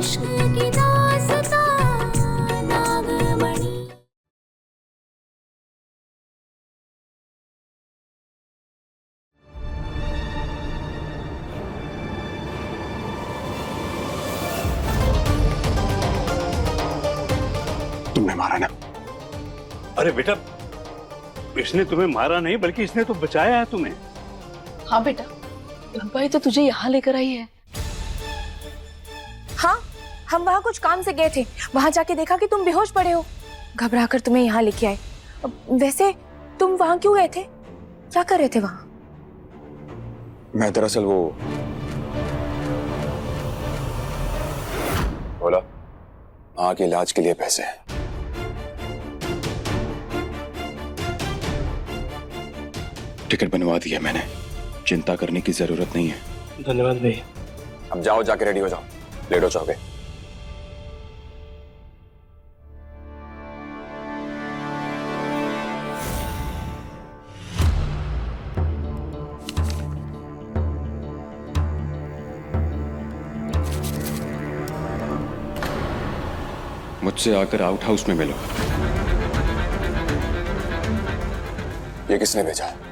इश्क की दास्तां नागमणि। तुमने मारा ना? अरे बेटा, इसने तुम्हें मारा नहीं बल्कि इसने तो बचाया है तुम्हें। हाँ बेटा, रूपा ही तो तुझे यहाँ लेकर आई है। हाँ, हम वहाँ कुछ काम से गए थे। वहाँ जाके देखा कि तुम बेहोश पड़े हो, घबरा कर तुम्हें यहाँ लेके आए। वैसे तुम वहाँ क्यों गए थे? क्या कर रहे थे वहाँ? मैं दरअसल वो बोला माँ के इलाज के लिए पैसे हैं। टिकट बनवा दी है मैंने, चिंता करने की जरूरत नहीं है। धन्यवाद भाई। अब जाओ, जाके रेडी हो जाओ, लेट हो जाओगे। मुझसे आकर आउट हाउस में मिलो। ये किसने भेजा है?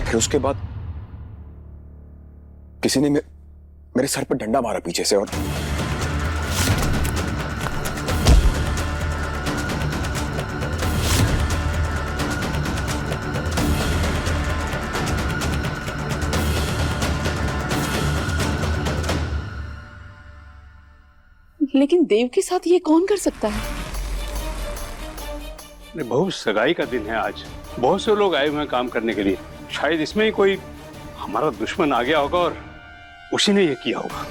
फिर उसके बाद किसी ने मेरे सर पर डंडा मारा पीछे से, और लेकिन देव के साथ ये कौन कर सकता है? बहुत सगाई का दिन है आज, बहुत से लोग आए हुए हैं काम करने के लिए। शायद इसमें ही कोई हमारा दुश्मन आ गया होगा और उसी ने ये किया होगा।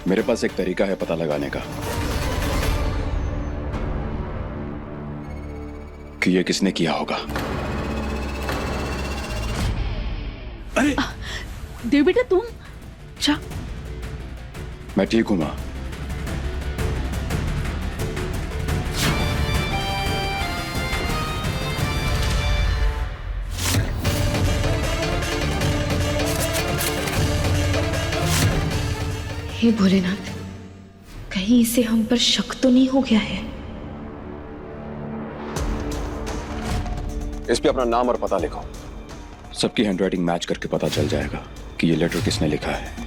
मेरे पास एक तरीका है पता लगाने का कि ये किसने किया होगा। अरे देव बेटा, तुम अच्छा? मैं ठीक हूं मां। हे भोलेनाथ, कहीं इसे हम पर शक तो नहीं हो गया है? इस पे अपना नाम और पता लिखो। सबकी हैंडराइटिंग मैच करके पता चल जाएगा कि ये लेटर किसने लिखा है।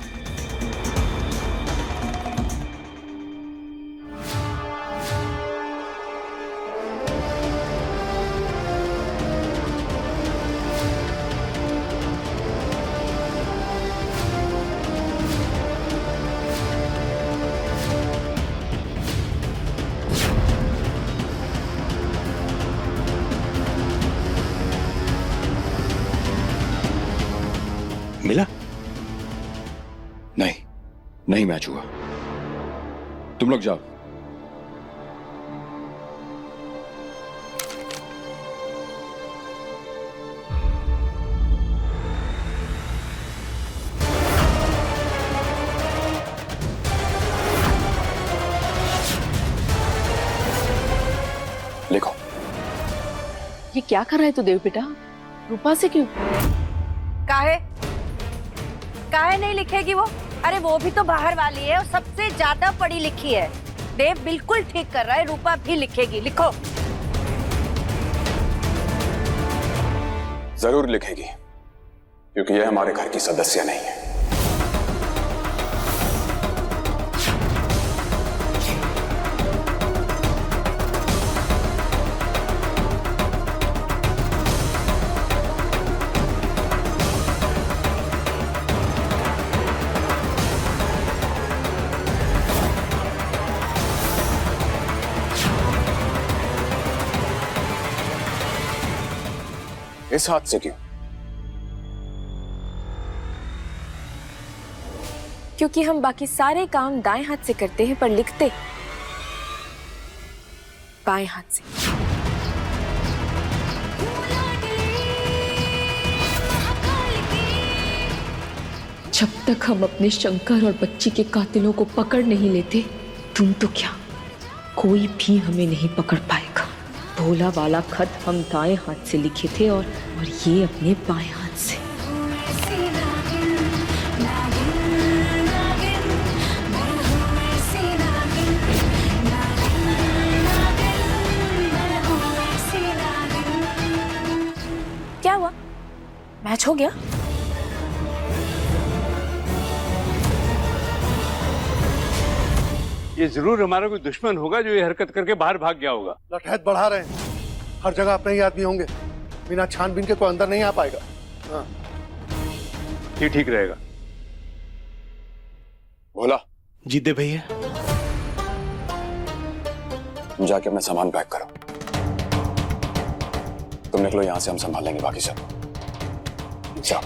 मिला? नहीं, नहीं मैच हुआ। तुम लोग जाओ। लिखो। ये क्या कर रहा है तू देव बेटा? रूपा से क्यों? काहे नहीं लिखेगी वो? अरे वो भी तो बाहर वाली है और सबसे ज्यादा पढ़ी लिखी है। देव बिल्कुल ठीक कर रहा है, रूपा भी लिखेगी। लिखो। जरूर लिखेगी, क्योंकि यह हमारे घर की सदस्य नहीं है। इस हाथ से क्यों? क्योंकि हम बाकी सारे काम दाएं हाथ से करते हैं पर लिखते बाएं हाथ से। जब तक हम अपने शंकर और बच्ची के कातिलों को पकड़ नहीं लेते तुम तो क्या, कोई भी हमें नहीं पकड़ पाएगा। भोला वाला खत हम दाएं हाथ से लिखे थे और ये अपने बाएं हाथ से। क्या हुआ? मैच हो गया? ये जरूर हमारा कोई दुश्मन होगा जो ये हरकत करके बाहर भाग गया होगा। लठैत बढ़ा रहे हैं, हर जगह अपने ही आदमी होंगे, बिना छानबीन के कोई अंदर नहीं आ पाएगा। हाँ। ये ठीक रहेगा। भोला, जी दे भैया। तुम जाके अपना सामान पैक करो। तुम निकलो यहां से, हम संभाल लेंगे बाकी सब। जाओ।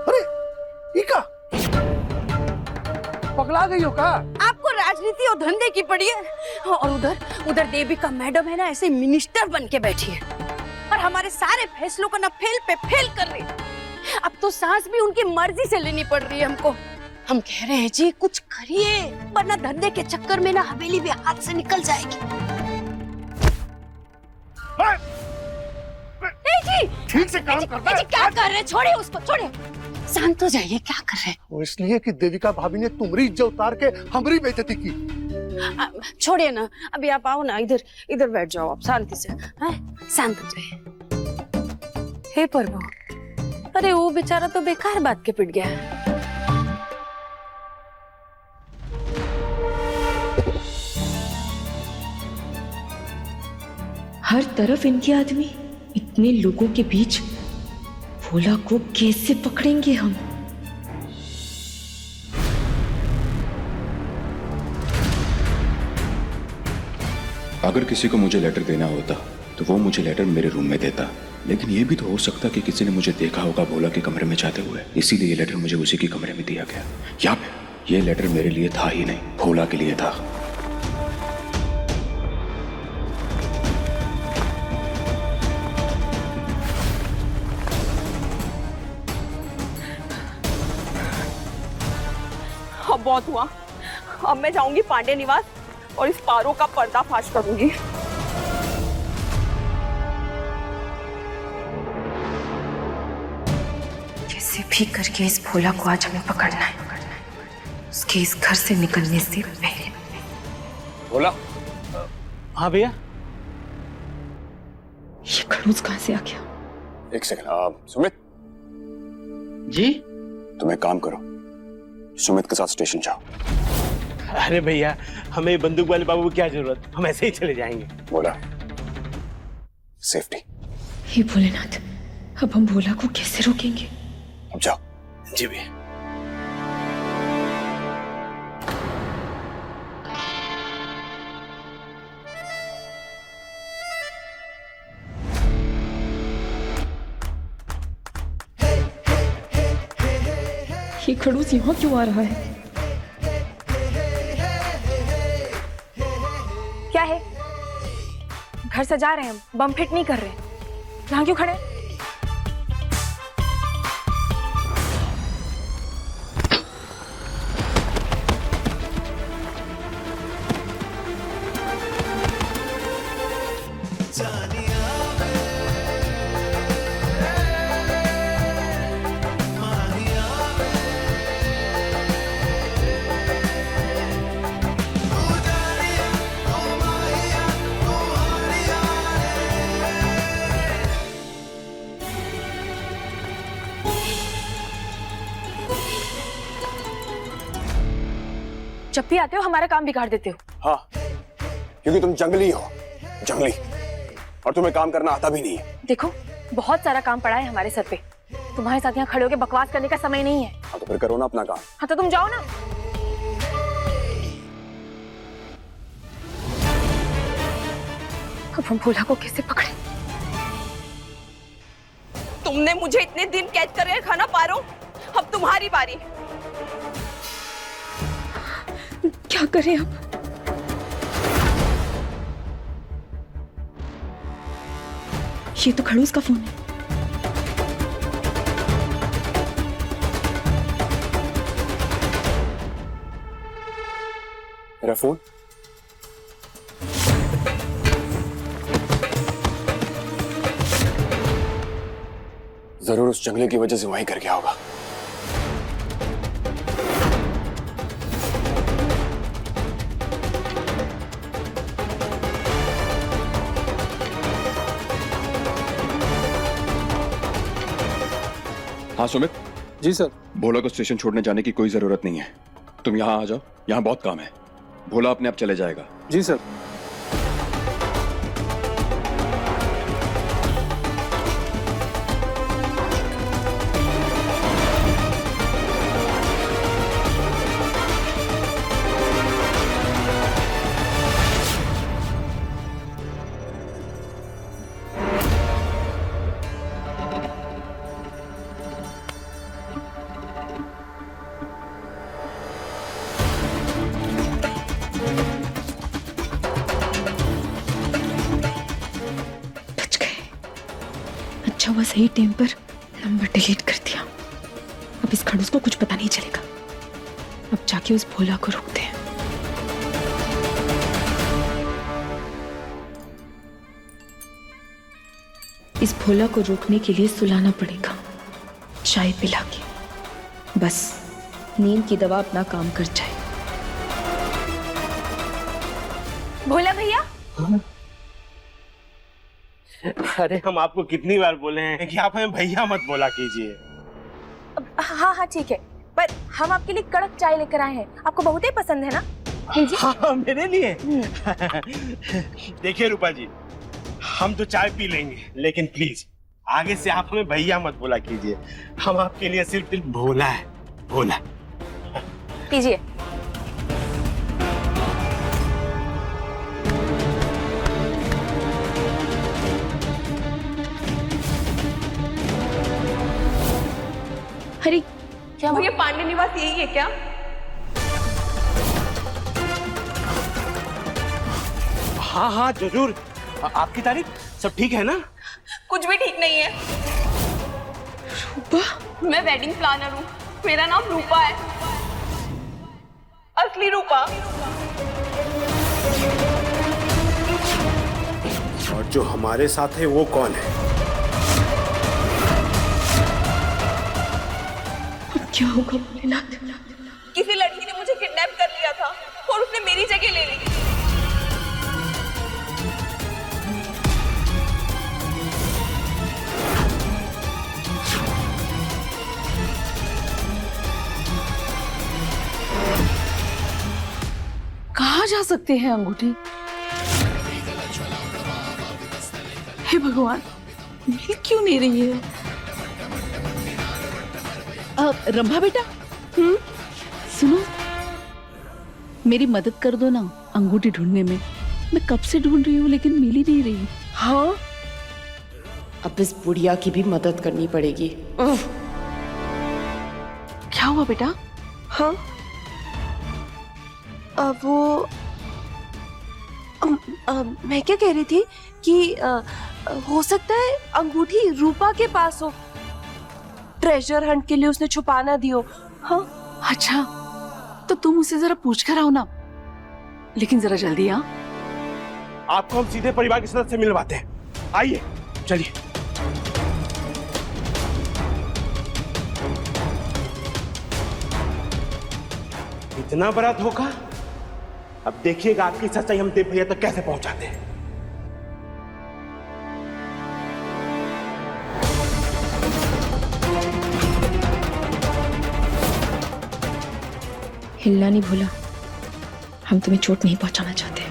अरे इका पगला गई हो का? आपको राजनीति और धंधे की पड़ी है। और उधर देविका मैडम है ना, ऐसे मिनिस्टर बन के बैठी है और हमारे सारे फैसलों का ना फेल पे फेल कर रही है। अब तो सांस भी उनकी मर्जी से लेनी पड़ रही है हमको। हम कह रहे हैं जी कुछ करिए, वरना धंधे के चक्कर में ना हवेली भी हाथ से निकल जाएगी। जी ठीक से काम करता है। क्या कर रहे हैं? छोड़िए उसको, छोड़िए, शांत हो जाइए। क्या कर रहे हैं? वो इसलिए कि देविका भाभी ने तुम्हारी इज्जत उतार के हमारी बेइज्जती की। छोड़िए ना, अभी आप आओ ना, इधर बैठ जाओ आप शांति से। हैं? शांत हो जाइए। हे प्रभु, अरे वो बेचारा तो बेकार बात के पिट गया है। हर तरफ इनके आदमी, इतने लोगों के बीच भोला को कैसे पकड़ेंगे हम? अगर किसी को मुझे लेटर देना होता तो वो मुझे लेटर मेरे रूम में देता, लेकिन ये भी तो हो सकता कि किसी ने मुझे देखा होगा भोला के कमरे में जाते हुए, इसीलिए ये लेटर मुझे उसी के कमरे में दिया गया। या फिर ये लेटर मेरे लिए था ही नहीं, भोला के लिए था। अब बहुत हुआ, अब मैं जाऊंगी पांडे निवास और इस पारो का पर्दाफाश करूंगी। कैसे भी करके इस भोला को आज हमें पकड़ना है, उसके इस घर से निकलने से पहले। भोला। हाँ भैया। ये खड़ूस कहां से आ गया? एक सेकंड। सुमित जी। तुम एक काम करो, सुमित के साथ स्टेशन जाओ। अरे भैया, हमें बंदूक वाले बाबू की क्या जरूरत, हम ऐसे ही चले जाएंगे। बोला सेफ्टी। हे भोलेनाथ, अब हम भोला को कैसे रोकेंगे? अब जाओ। जी भैया। ये खड़ूस यहाँ क्यों आ रहा है? क्या है? घर सजा रहे हैं हम, बम फिट नहीं कर रहे। यहाँ क्यों खड़े? जब भी आते हो हमारा काम बिगाड़ देते हो। हाँ, क्योंकि तुम जंगली हो, जंगली, और तुम्हें काम करना आता भी नहीं है। देखो, बहुत सारा काम पड़ा है हमारे सर पे, तुम्हारे साथ यहाँ खड़े होकर बकवास करने का समय नहीं है। हाँ तो फिर करो ना अपना काम। हाँ तो तुम जाओ ना। अब हम भोला को कैसे पकड़े? तुमने मुझे इतने दिन कैद कर रखा ना पारो, अब तुम्हारी बारी। क्या करें अब? ये तो खड़ूस का फोन है। मेरा फोन? जरूर उस जंगले की वजह से वहीं कर गया होगा। हाँ सुमित। जी सर। भोला को स्टेशन छोड़ने जाने की कोई जरूरत नहीं है, तुम यहाँ आ जाओ, यहाँ बहुत काम है। भोला अपने आप चले जाएगा। जी सर। अच्छा हुआ सही टाइम पर नंबर डिलीट कर दिया। अब इस खड़ूस को कुछ पता नहीं चलेगा। अब जाके उस भोला को रोकते हैं। इस भोला को रोकने के लिए सुलाना पड़ेगा, चाय पिला के। बस नींद की दवा अपना काम कर जाए। भोला भैया, अरे हम आपको कितनी बार बोले हैं कि आप हमें भैया मत बोला कीजिए। हाँ हाँ ठीक है, पर हम आपके लिए कड़क चाय लेकर आए हैं, आपको बहुत ही पसंद है ना? लीजिए। हाँ मेरे लिए। देखिए रूपा जी, हम तो चाय पी लेंगे, लेकिन प्लीज आगे से आप हमें भैया मत बोला कीजिए। हम आपके लिए सिर्फ भोला है, भोला। लीजिए। अरे क्या भैया पांडे निवास यही है क्या? हाँ हाँ जरूर। आपकी तारीफ सब ठीक है ना? कुछ भी ठीक नहीं है। रूपा, मैं वेडिंग प्लानर हूँ, मेरा नाम रूपा है, असली रूपा। और जो हमारे साथ है वो कौन है? क्या होगा भोलेनाथ? किसी लड़की ने मुझे किडनैप कर लिया था और उसने मेरी जगह ले ली। कहाँ जा सकते हैं अंगूठी? हे भगवान, मिल क्यों नहीं रही है? रंभा बेटा, सुनो, मेरी मदद कर दो ना अंगूठी ढूंढने में। मैं कब से ढूंढ रही हूँ लेकिन मिल ही नहीं रही। हाँ, अब इस बुढ़िया की भी मदद करनी पड़ेगी। क्या हुआ बेटा? हाँ, वो मैं क्या कह रही थी कि हो सकता है अंगूठी रूपा के पास हो, ट्रेजर हंट के लिए उसने छुपा ना दियो। हाँ अच्छा, तो तुम उसे जरा पूछ कर आओ ना, लेकिन जरा जल्दी। हाँ, आपको हम सीधे परिवार के सदस्य से मिलवाते हैं। आइए चलिए। इतना बड़ा धोखा। अब देखिएगा आपकी सच्चाई हम देव भैया तक कैसे पहुंचाते हैं। हिलना नहीं भूला, हम तुम्हें चोट नहीं पहुंचाना चाहते।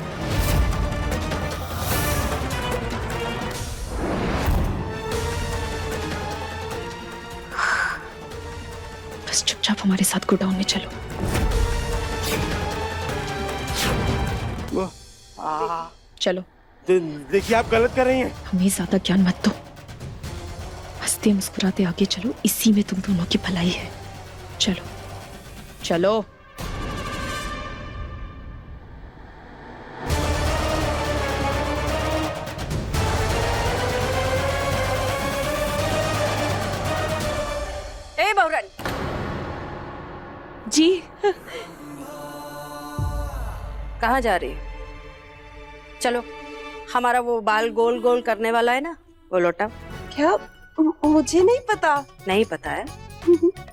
बस चुपचाप हमारे साथ गोडाउन में चलो। चलो। देखिए आप गलत कर रही हैं। हमें ज्यादा ज्ञान मत दो, हंसते मुस्कुराते आगे चलो, इसी में तुम दोनों की भलाई है। चलो चलो। जी कहाँ जा रही है? चलो, हमारा वो बाल गोल गोल करने वाला है ना, वो लौटाओ। क्या? मुझे नहीं पता। नहीं पता है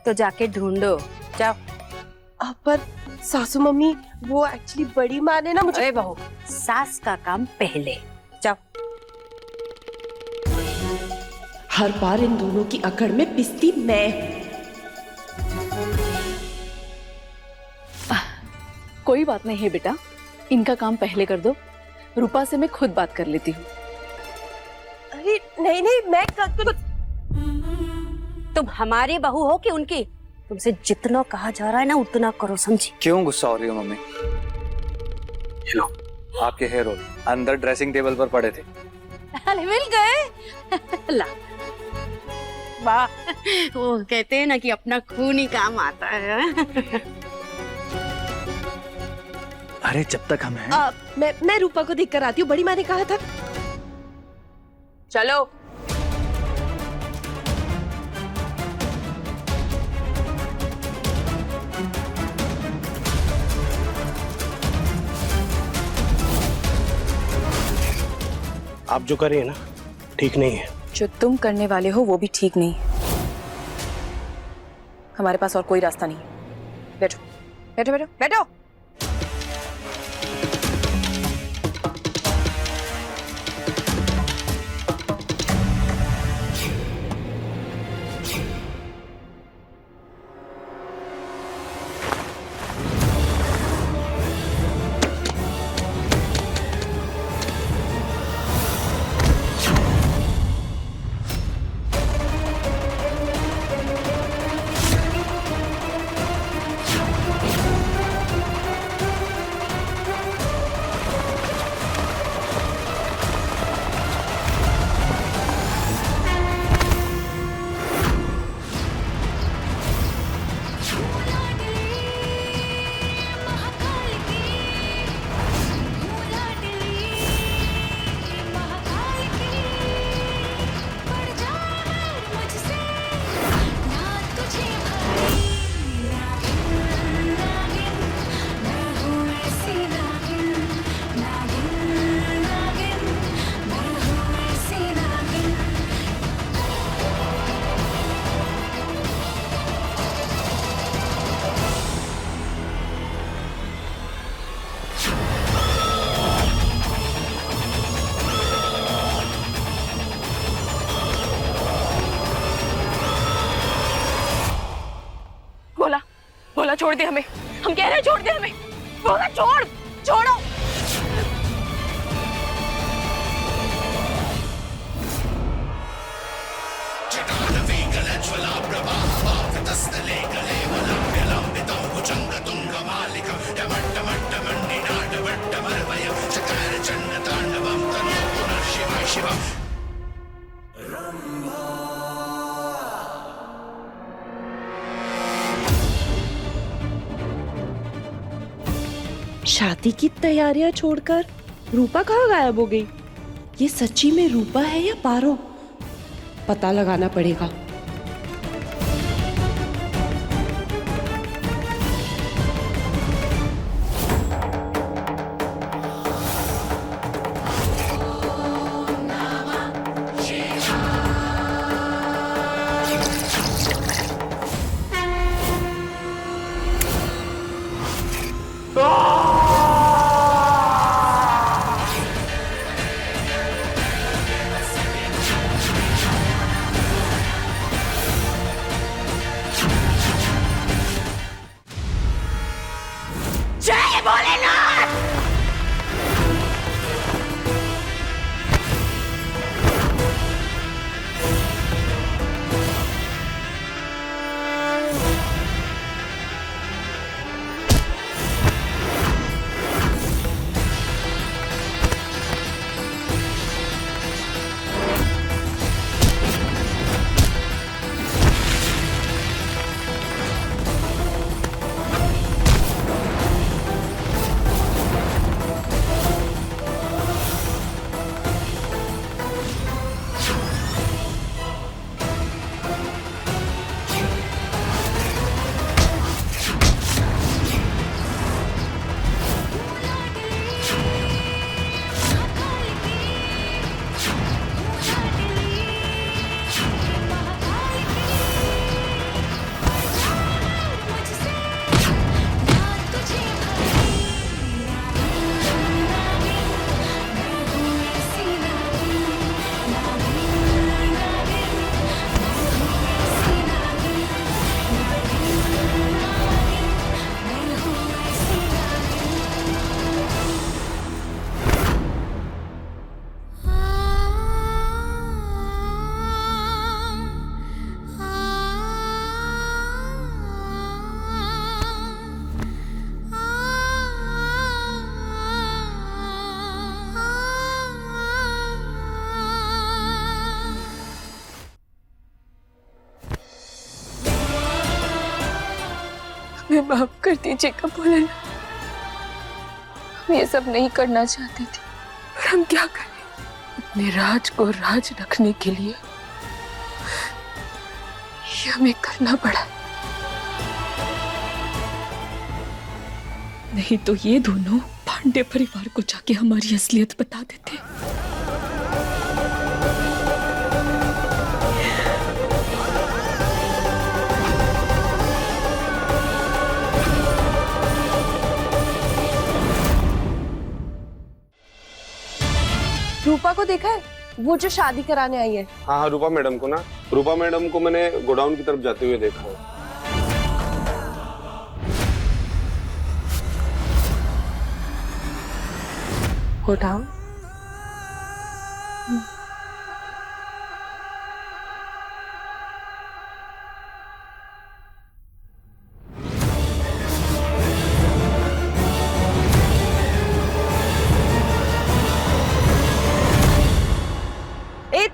तो जाके ढूंढो, जाओ। पर सासू मम्मी, वो एक्चुअली बड़ी माँ ने ना मुझे। अरे बहू, सास का काम पहले, जाओ। हर बार इन दोनों की अकड़ में पिसती मैं। कोई बात नहीं है बेटा, इनका काम पहले कर दो। रूपा से मैं खुद बात कर लेती हूँ। अरे नहीं नहीं, मैं तुम हमारी बहू हो कि उनकी? तुमसे जितना कहा जा रहा है ना उतना करो, समझी? क्यों गुस्सा हो रही हो मम्मी? ये लो आपके हेयर ऑयल अंदर ड्रेसिंग टेबल पर पड़े थे। अरे मिल गए। ला। वाह, वो कहते हैं ना कि अपना खून ही काम आता है। अरे जब तक हम हैं। मैं रूपा को देख कर आती हूँ, बड़ी माँ ने कहा था। चलो। आप जो कर रही है ना ठीक नहीं है। जो तुम करने वाले हो वो भी ठीक नहीं है। हमारे पास और कोई रास्ता नहीं है। बैठो बैठो बैठो बैठो। बोला छोड़ दे हमें, हम कह रहे हैं छोड़ दे हमें। बोला छोड़, छोड़ो। शादी की तैयारियां छोड़कर रूपा कहाँ गायब हो गई? ये सच्ची में रूपा है या पारो? पता लगाना पड़ेगा। हमें माफ कर दीजिएगा भोलेनाथ। हम ये सब नहीं करना चाहते थे, पर हम क्या करें, अपने राज को राज रखने के लिए ये हमें करना पड़ा। नहीं तो ये दोनों पांडे परिवार को जाके हमारी असलियत बता देते। रूपा को देखा है, वो जो शादी कराने आई है? हाँ हाँ, रूपा मैडम को ना, रूपा मैडम को मैंने गोडाउन की तरफ जाते हुए देखा है। गोडाउन? ए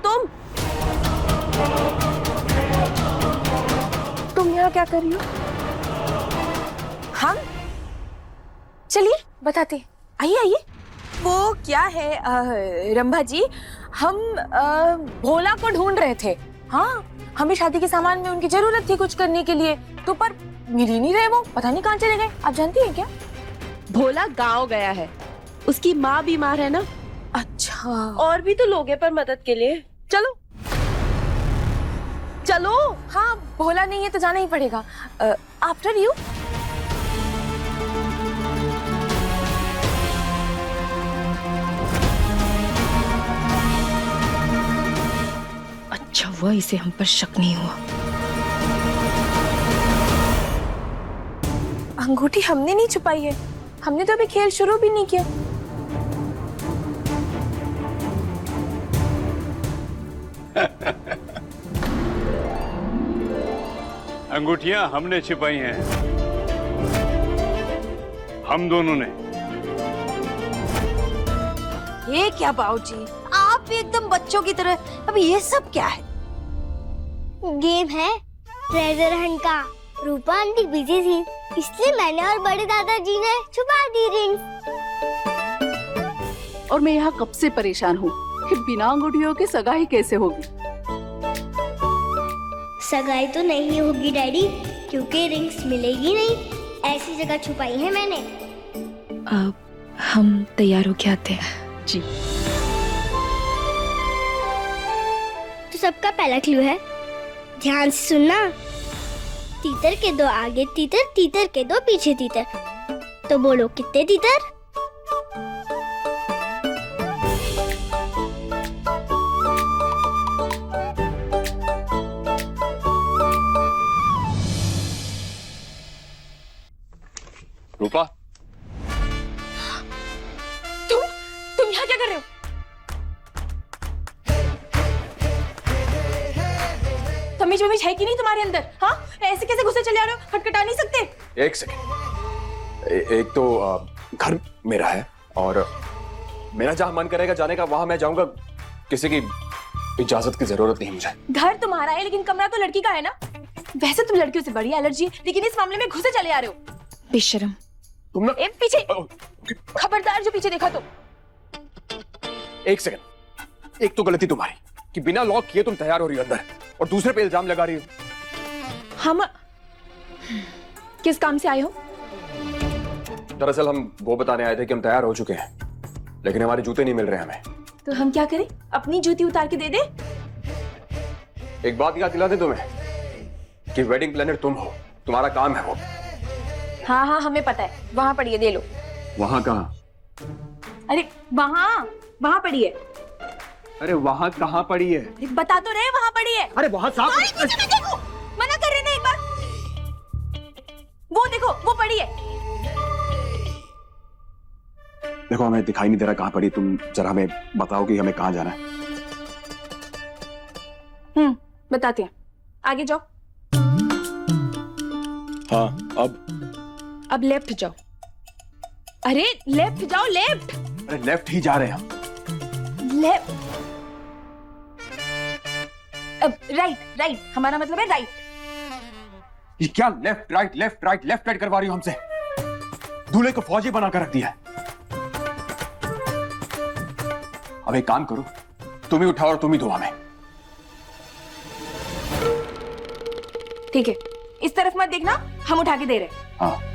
तुम यहाँ क्या कर रही हो? हम चलिए बताते, आइए आइए। वो क्या है रंभा जी, हम भोला को ढूंढ रहे थे। हाँ, हमें शादी के सामान में उनकी जरूरत थी कुछ करने के लिए, तो पर मिल ही नहीं रहे, वो पता नहीं कहाँ चले गए। आप जानती हैं क्या? भोला गांव गया है, उसकी माँ बीमार है ना। अच्छा, और भी तो लोग हैं पर मदद के लिए। चलो चलो। हाँ, भोला नहीं है तो जाना ही पड़ेगा। After you. अच्छा हुआ इसे हम पर शक नहीं हुआ। अंगूठी हमने नहीं छुपाई है, हमने तो अभी खेल शुरू भी नहीं किया। अंगूठियां हमने छिपाई हैं, हम दोनों ने। ये क्या बाबूजी, आप भी एकदम बच्चों की तरह। अब ये सब क्या है? गेम है ट्रेजर हंट का। रूपा आंटी बिजी थी, इसलिए मैंने और बड़े दादाजी ने छुपा दी रिंग। और मैं यहाँ कब से परेशान हूँ कि बिना अंगूठियों के सगाई कैसे होगी। सगाई तो नहीं होगी डैडी, क्योंकि रिंग्स मिलेगी नहीं। ऐसी जगह छुपाई है मैंने। अब हम तैयार होके आते हैं। जी। तो सबका पहला क्लू है, ध्यान से सुनना। तीतर के दो आगे तीतर, तीतर के दो पीछे तीतर। तो बोलो कितने तीतर? रूपा, तुम यहाँ क्या कर रहे हो? तमीज वमीज है कि नहीं तुम्हारे अंदर? हाँ, ऐसे कैसे घुसे चले आ रहे हो? खटखटा नहीं सकते? एक सेकंड। एक तो घर मेरा है और मेरा जहां मन करेगा जाने का वहां मैं जाऊंगा। किसी की इजाजत की जरूरत नहीं मुझे। घर तुम्हारा है लेकिन कमरा तो लड़की का है ना। वैसे तुम लड़कियों से बड़ी एलर्जी है, लेकिन इस मामले में घुसे चले आ रहे हो। बेशरम। तुम ना पीछे खबरदार, जो पीछे देखा तो। एक सेकंड, एक तो गलती तुम्हारी कि बिना लॉक किए तुम तैयार हो रही हो अंदर, और दूसरे पे इल्जाम लगा रही हो। हम किस काम से आए हो? दरअसल हम वो बताने आए थे कि हम तैयार हो चुके हैं, लेकिन हमारे जूते नहीं मिल रहे हमें। तो हम क्या करें? अपनी जूती उतार के दे दे? एक बात याद दिला दे तुम्हें कि वेडिंग प्लानर तुम हो, तुम्हारा काम है वो। हाँ हाँ, हमें पता है। वहां पड़ी है, दे लो। वहां कहाँ? अरे वहां वहां पड़ी है। अरे वहां कहाँ पड़ी है? अरे बता तो रहे, वहां पड़ी है। अरे वहां साफ। मना कर रहे ना एक बार। वो देखो, वो पड़ी है। देखो, हमें दिखाई नहीं दे रहा कहाँ पड़ी। तुम जरा हमें बताओ कि हमें कहाँ जाना है। बताते हैं, आगे जाओ। हाँ, अब लेफ्ट जाओ। अरे लेफ्ट जाओ, लेफ्ट। अरे लेफ्ट ही जा रहे हैं हम। लेफ्ट। अब राइट, राइट। हमारा मतलब है राइट। ये क्या left right left right left right करवा रही हो हमसे? दूल्हे को फौजी बनाकर रख दिया है। अब एक काम करो, तुम ही उठाओ और तुम ही धो हमें। ठीक है, इस तरफ मत देखना, हम उठा के दे रहे हैं। हाँ।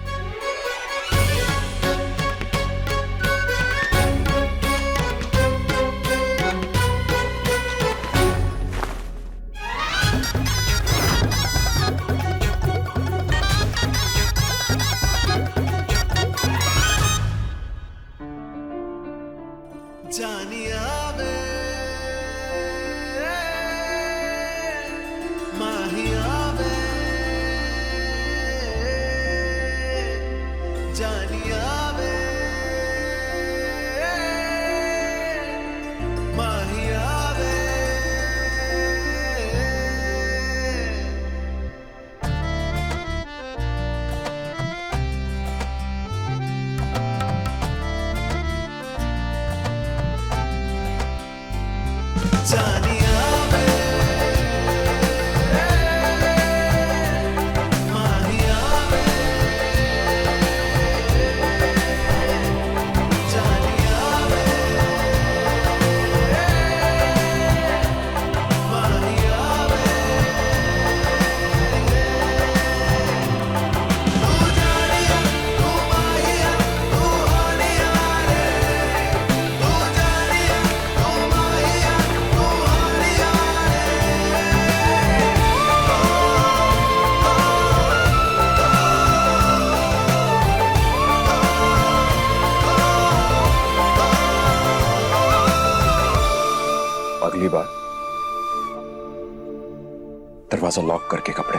अगली बार दरवाजा लॉक करके कपड़े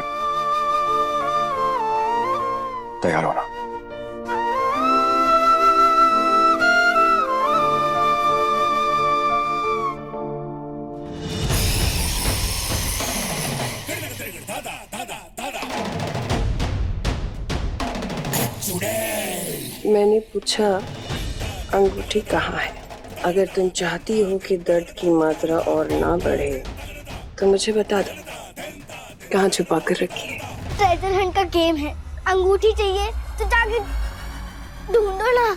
तैयार होना। मैंने पूछा अंगूठी कहाँ है? अगर तुम चाहती हो कि दर्द की मात्रा और ना बढ़े तो मुझे बता दो, कहाँ छुपा कर रखी है? ट्रेजर हंट का गेम है, अंगूठी चाहिए तो जाके ढूंढो ना।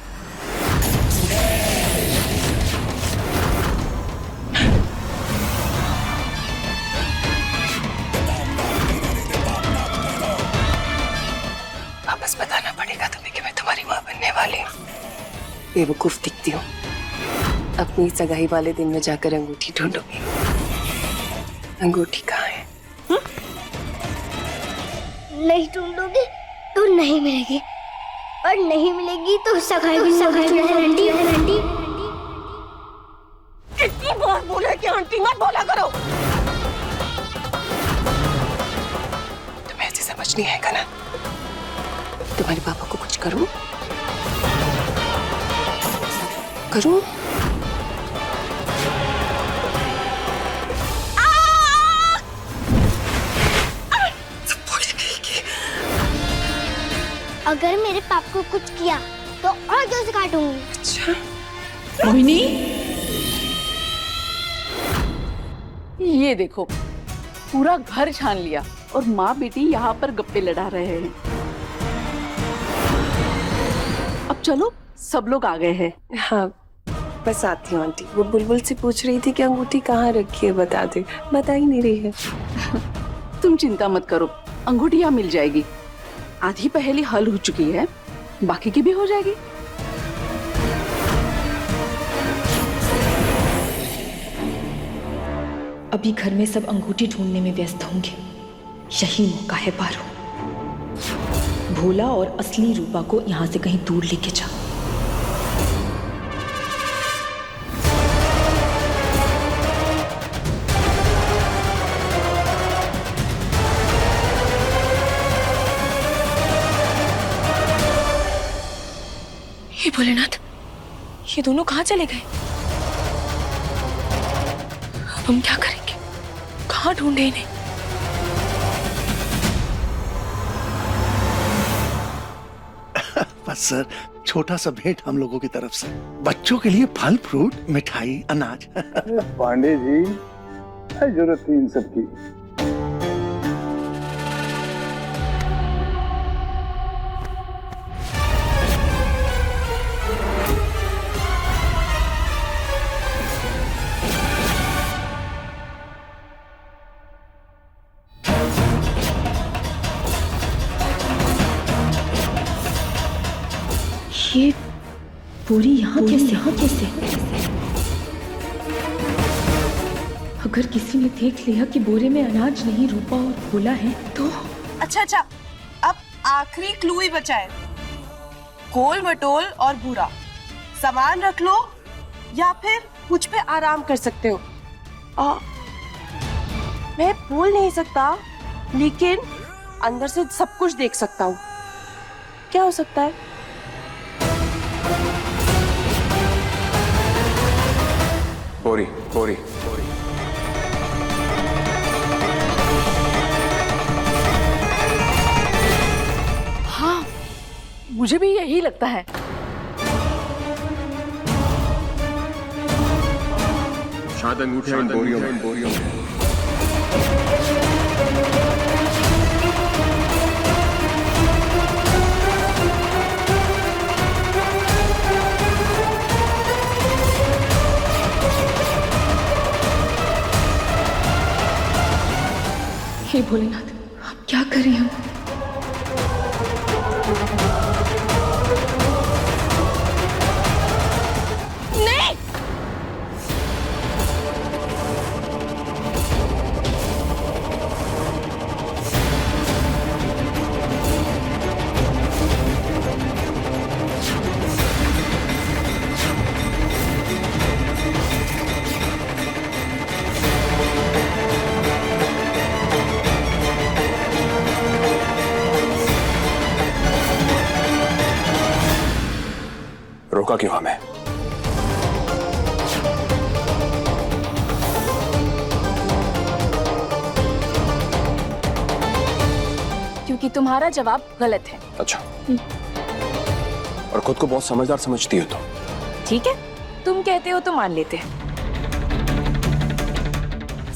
वापस बताना पड़ेगा तुम्हें कि मैं तुम्हारी माँ बनने वाली हूँ। बेवकूफ दिखती हूँ। अपनी सगाई वाले दिन में जाकर अंगूठी ढूंढोगी। अंगूठी कहाँ है? नहीं ढूंढोगी तो नहीं मिलेगी, और नहीं मिलेगी तो सगाई आंटी। कितनी बार बोला कि आंटी मत बोला करो। तुम्हें ऐसे समझ नहीं आएगा ना? तुम्हारे पापा को कुछ करूं? करूं? अगर मेरे पाप को कुछ किया तो और जोर से काटूंगी। अच्छा मोहिनी, ये देखो पूरा घर छान लिया और माँ बेटी यहाँ पर गप्पे लड़ा रहे हैं। अब चलो, सब लोग आ गए हैं। हाँ बस आती हूँ आंटी। वो बुलबुल से पूछ रही थी कि अंगूठी कहाँ रखी है, बता दे। बता ही नहीं रही है। तुम चिंता मत करो, अंगूठी यहाँ मिल जाएगी। आधी पहेली हल हो चुकी है, बाकी की भी हो जाएगी। अभी घर में सब अंगूठी ढूंढने में व्यस्त होंगे। यही मौका है पारो। भोला और असली रूपा को यहाँ से कहीं दूर लेके जा। हे भोलेनाथ, ये दोनों कहाँ चले गए? अब हम क्या करेंगे? कहाँ ढूंढे इन्हें? बस सर, छोटा सा भेंट हम लोगों की तरफ से। बच्चों के लिए फल फ्रूट, मिठाई, अनाज। पांडे जी, क्या जरूरत थी इन सब की? ये बोरी यहाँ कैसे? अगर किसी ने देख लिया कि बोरे में अनाज नहीं रूपा और भोला है तो? अच्छा, अब आखिरी क्लू ही बचा है। गोल मटोल और भूरा सामान रख लो या फिर मुझ पे आराम कर सकते हो। मैं बोल नहीं सकता लेकिन अंदर से सब कुछ देख सकता हूँ। क्या हो सकता है? बोरी। हाँ, मुझे भी यही लगता है। शायद अंगूठियां इन बोरियों में। हे भोलेनाथ, अब क्या करें हम? नहीं, रोका क्यों हमें? क्योंकि तुम्हारा जवाब गलत है। अच्छा, और खुद को बहुत समझदार समझती हो तो? ठीक है, तुम कहते हो तो मान लेते हैं।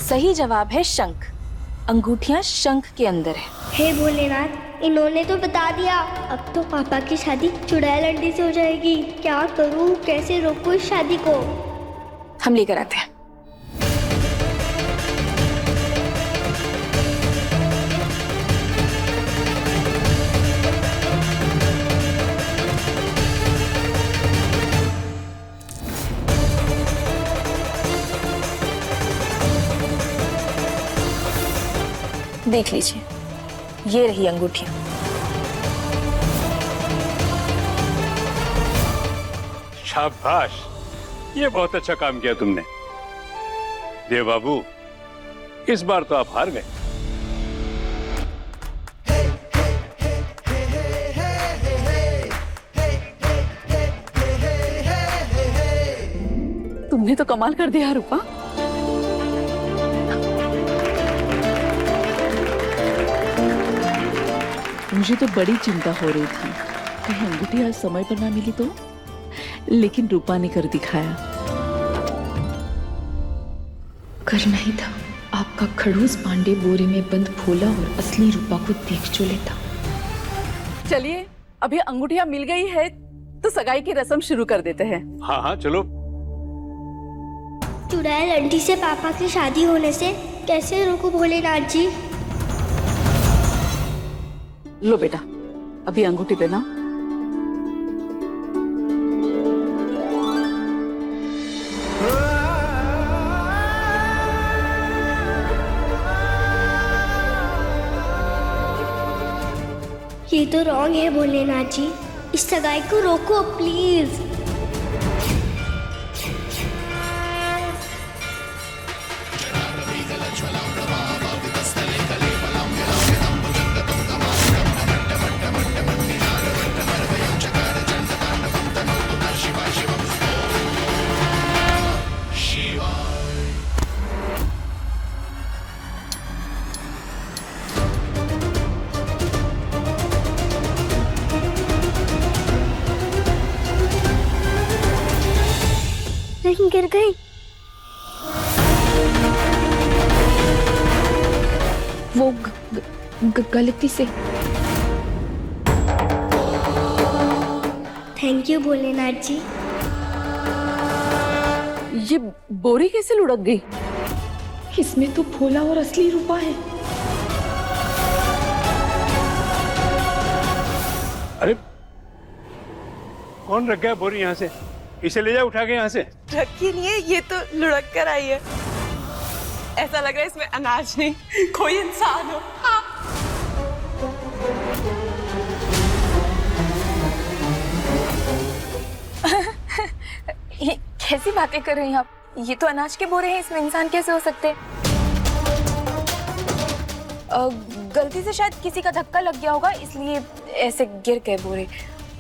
सही जवाब है शंख। अंगूठियां शंख के अंदर है। हे भोलेनाथ, इन्होंने तो बता दिया। अब तो पापा की शादी चुड़ैल अंडे से हो जाएगी। क्या करूं, कैसे रोकूं इस शादी को? हम लेकर आते हैं। देख लीजिए, ये रही अंगूठियां। शाबाश, ये बहुत अच्छा काम किया तुमने। देव बाबू, इस बार तो आप हार गए। तुमने तो कमाल कर दिया रूपा। मुझे तो बड़ी चिंता हो रही थी कहीं अंगूठी आज समय पर ना मिली तो, लेकिन रूपा ने कर दिखाया। करना ही था। आपका खड़ूस पांडे बोरे में बंद भोला और असली रूपा को देख जो लेता। चलिए, अभी अंगूठियां मिल गई है तो सगाई की रस्म शुरू कर देते हैं। हाँ चलो। चुड़ैल आंटी से पापा की शादी होने से कैसे रोकूं भोलेनाथ जी? लो बेटा, अभी अंगूठी देना। ये तो रॉन्ग है भोलेनाथ जी, इस सगाई को रोको प्लीज। नहीं गिर गई। वो गलती से। Thank you Bholenath ji. ये बोरी कैसे लुढ़क गई? इसमें तो भोला और असली रूपा है। अरे कौन रख गया बोरी यहाँ से? इसे ले जा उठा के यहाँ से। रखी नहीं है, ये तो लुढ़क कर आई है। ऐसा लग रहा है इसमें अनाज नहीं कोई इंसान हो। हाँ। ये कैसी बातें कर रही हैं आप? ये तो अनाज के बोरे हैं, इसमें इंसान कैसे हो सकते हैं? गलती से शायद किसी का धक्का लग गया होगा, इसलिए ऐसे गिर गए बोरे।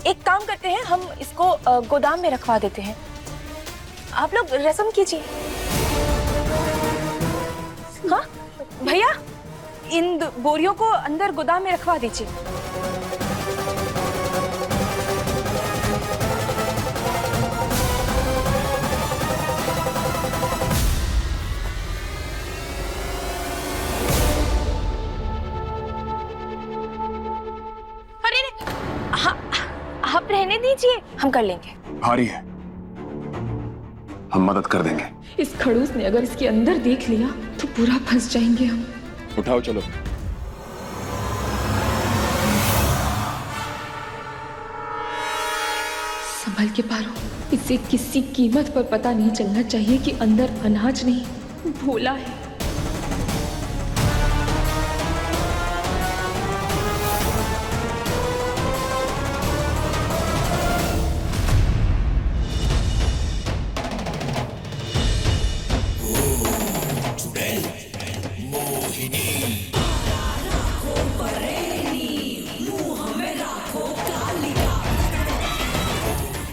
एक काम करते हैं, हम इसको गोदाम में रखवा देते हैं। आप लोग रस्म कीजिए। हाँ भैया, इन बोरियों को अंदर गोदाम में रखवा दीजिए। आप रहने दीजिए, हम कर लेंगे। भारी है, हम मदद कर देंगे। इस खड़ूस ने अगर इसके अंदर देख लिया तो पूरा फंस जाएंगे हम। उठाओ चलो। संभल के पारो, इसे किसी कीमत पर पता नहीं चलना चाहिए कि अंदर अनाज नहीं भोला है।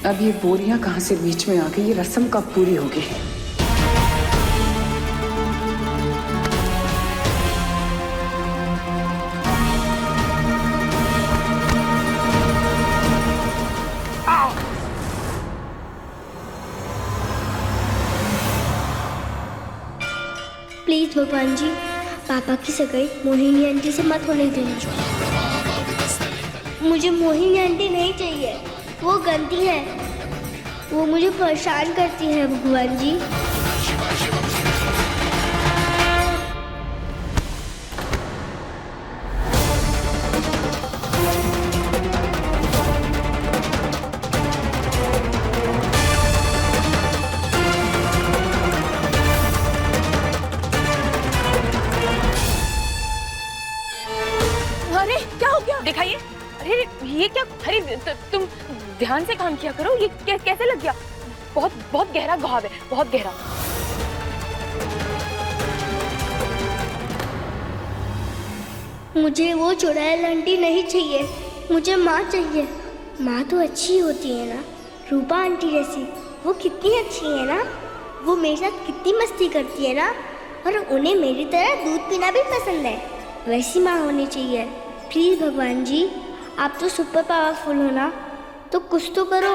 अब ये बोरियां कहाँ से बीच में आ गई? ये रस्म कब पूरी होगी? प्लीज भगवान जी, पापा की सगाई मोहिनी आंटी से मत होने देना। मुझे मोहिनी आंटी नहीं चाहिए, वो गंदी है, वो मुझे परेशान करती है भगवान जी। अरे क्या हो गया? दिखाइए। अरे ये क्या? अरे तुम ध्यान से काम किया करो, ये कैसे लग गया? बहुत बहुत गहरा घाव है, बहुत गहरा। मुझे वो चुड़ैल आंटी नहीं चाहिए, मुझे माँ चाहिए। माँ तो अच्छी होती है ना, रूपा आंटी जैसी। वो कितनी अच्छी है ना, वो मेरे साथ कितनी मस्ती करती है ना, और उन्हें मेरी तरह दूध पीना भी पसंद है। वैसी माँ होनी चाहिए। प्लीज भगवान जी, आप तो सुपर पावरफुल हो ना, तो कुछ तो करो।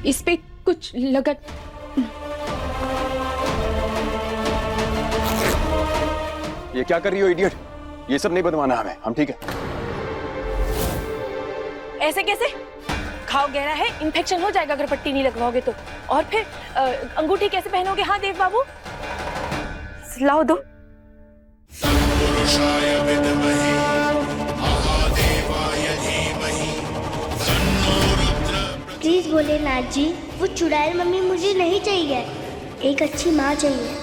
इस पे कुछ लगा। ये क्या कर रही हो इडियट? ये सब नहीं बनवाना हमें, हम ठीक है। ऐसे कैसे? घाव गहरा है, इन्फेक्शन हो जाएगा अगर पट्टी नहीं लगवाओगे तो। और फिर अंगूठी कैसे पहनोगे? हाँ देव बाबू, लाओ दो। प्लीज भोलेनाथ जी, वो चुड़ैल मम्मी मुझे नहीं चाहिए, एक अच्छी माँ चाहिए।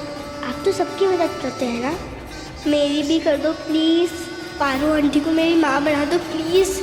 आप तो सबकी मदद करते हैं ना, मेरी भी कर दो प्लीज। पारो आंटी को मेरी माँ बना दो प्लीज।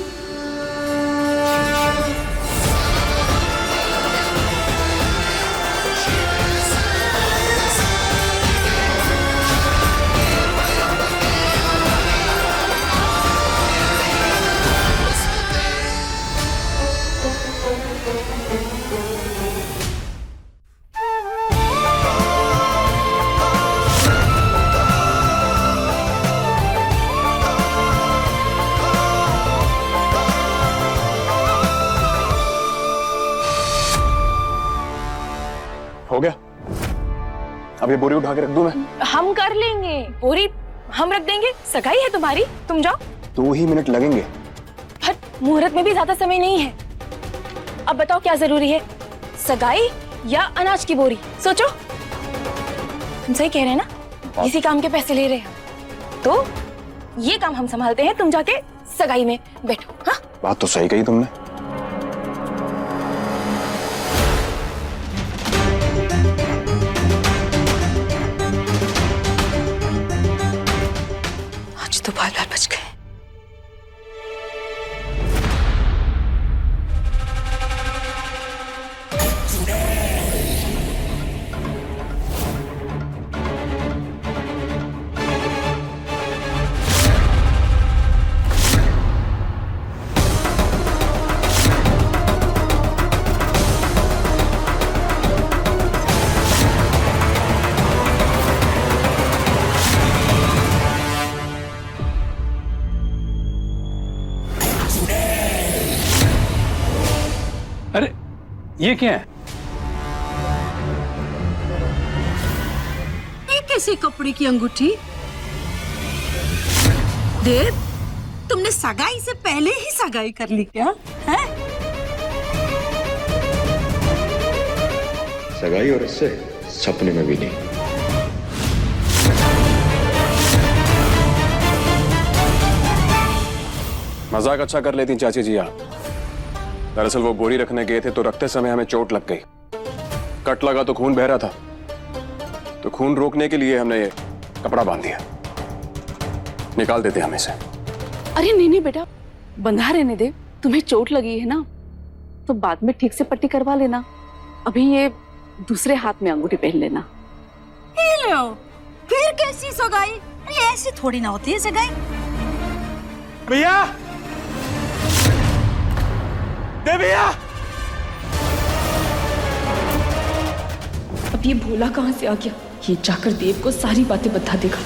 हो गया? अब ये बोरी उठा के रख दूं मैं? हम कर लेंगे। बोरी हम रख देंगे, सगाई है तुम्हारी, तुम जाओ। 2 ही मिनट लगेंगे। हट, मुहूर्त में भी ज्यादा समय नहीं है। अब बताओ क्या जरूरी है, सगाई या अनाज की बोरी? सोचो। तुम सही कह रहे हैं ना, इसी काम के पैसे ले रहे हैं, तो ये काम हम संभालते हैं, तुम जाके सगाई में बैठो। हाँ, बात तो सही कही तुमने। आज तो बाल बच गए। अरे ये क्या है? ये कैसे कपड़े की अंगूठी? देव, तुमने सगाई से पहले ही सगाई कर ली क्या? हैं? सगाई और इससे सपने में भी नहीं। मजाक अच्छा कर लेती चाची जी आप। दरअसल वो बोरी रखने गए थे तो रखते समय हमें चोट लग गई, कट लगा तो खून बह रहा था, तो खून रोकने के लिए हमने ये कपड़ा बांध दिया। निकाल देते हम इसे। अरे नहीं नहीं बेटा, बंधा रहने दे। तुम्हें चोट लगी है ना, तो बाद में ठीक से पट्टी करवा लेना। अभी ये दूसरे हाथ में अंगूठी पहन लेना। ये लो, फिर कैसी सगाई? अरे ऐसी थोड़ी ना होती है सगाई। भैया, दे भैया। अब ये भोला कहाँ से आ गया? ये जाकर देव को सारी बातें बता देगा।